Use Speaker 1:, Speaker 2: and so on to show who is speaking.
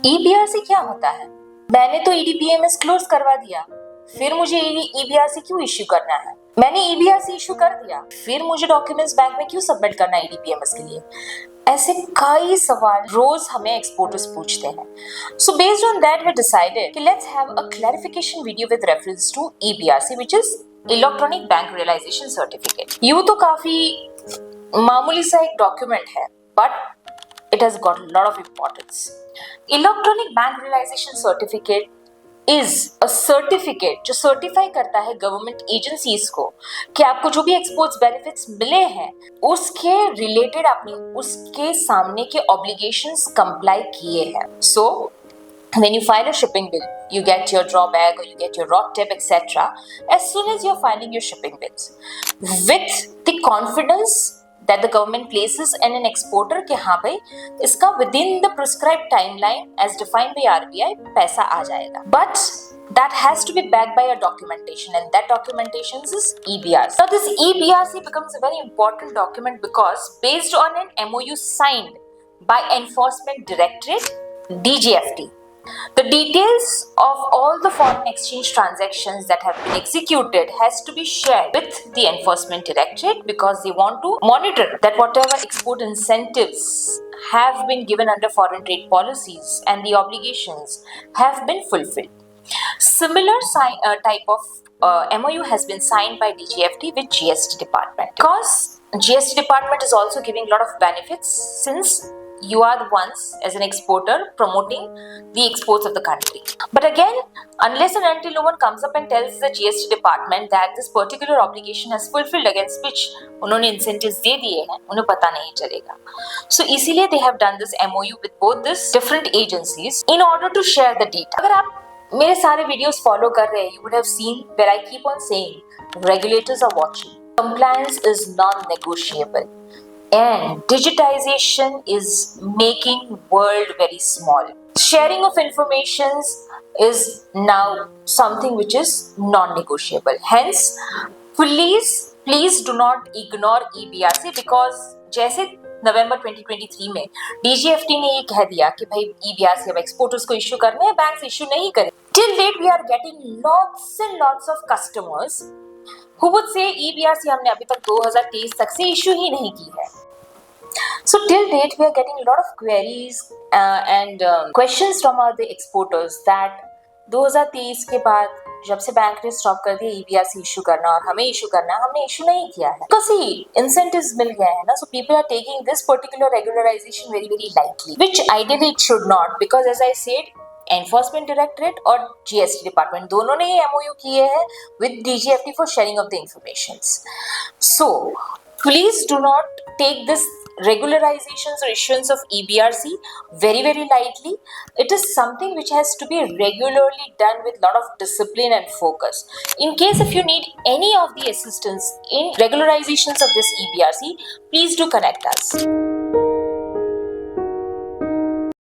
Speaker 1: ईबीआरसी क्या होता है? मैंने तो ईडीपीएमएस क्लोज करवा दिया, फिर मुझे ईबीआरसी क्यों इश्यू करना है? मैंने ईबीआरसी इश्यू कर दिया, फिर मुझे डॉक्यूमेंट्स बैंक में क्यों सबमिट करना है ईडीपीएमएस के लिए? ऐसे कई सवाल रोज हमें एक्सपोर्टर्स पूछते हैं। So based on that we decided कि let's have a clarification video with reference to EBRC which is electronic bank realisation certificate. यूं तो काफी मामूली सा एक डॉक्यूमेंट है, but it has got lot of importance. Electronic bank realisation certificate is a certificate जो certify करता है गवर्नमेंट एजेंसीज को कि आपको जो भी एक्सपोर्ट्स बेनिफिट्स मिले हैं उसके रिलेटेड आपने उसके सामने के ऑब्लिगेशंस कंप्लाई किए हैं। सो when you file a shipping bill, you get your drawback or you get your ROTTEP, etc. as soon as you're filing your shipping bills with the confidence that the government places in an exporter कि हाँ भाई इसका within the prescribed timeline as defined by RBI पैसा आ जाएगा, but that has to be backed by a documentation and that documentation is EBRC. Now this EBRC becomes a very important document because based on an MOU signed by Enforcement Directorate DGFT. The details of all the foreign exchange transactions that have been executed has to be shared with the Enforcement Directorate because they want to monitor that whatever export incentives have been given under foreign trade policies and the obligations have been fulfilled. Similar type of MOU has been signed by DGFT with GST department because GST department is also giving a lot of benefits since you are the ones as an exporter promoting the exports of the country. But again, unless and until no one comes up and tells the GST department that this particular obligation has fulfilled against which उन्होंने incentives दे दिए हैं, उन्हें पता नहीं चलेगा. So इसीलिए they have done this MOU with both these different agencies in order to share the data. अगर आप मेरे सारे videos follow कर रहे हैं, you would have seen where I keep on saying regulators are watching. Compliance is non-negotiable. And digitization is making world very small. Sharing of information is now something which is non-negotiable. Hence, please do not ignore EBRC because जैसे नवंबर 2023 में DGFT ने ये कह दिया कि भाई EBRC अब exporters को इश्यू करने हैं, बैंक इश्यू नहीं करें. Till date we are getting lots and lots of customers who would say EBRC हमने अभी तक 2023 तक से इश्यू ही नहीं की है. So till date we are getting a lot of queries and questions from the exporters that 2023 के बाद जब से बैंक ने स्टॉप कर दिया EBRC इशू करना और हमें इशू करना, हमने इशू नहीं किया है because incentives मिल गए हैं ना. So people are taking this particular regularization very very lightly, which ideally it should not because as I said Enforcement Directorate और GST Department दोनों ने ही MOU किए हैं with DGFT for sharing of the informations. So please do not take this regularizations or issuance of EBRC very very lightly. It is something which has to be regularly done with lot of discipline and focus. In case if you need any of the assistance in regularizations of this EBRC, please do connect us.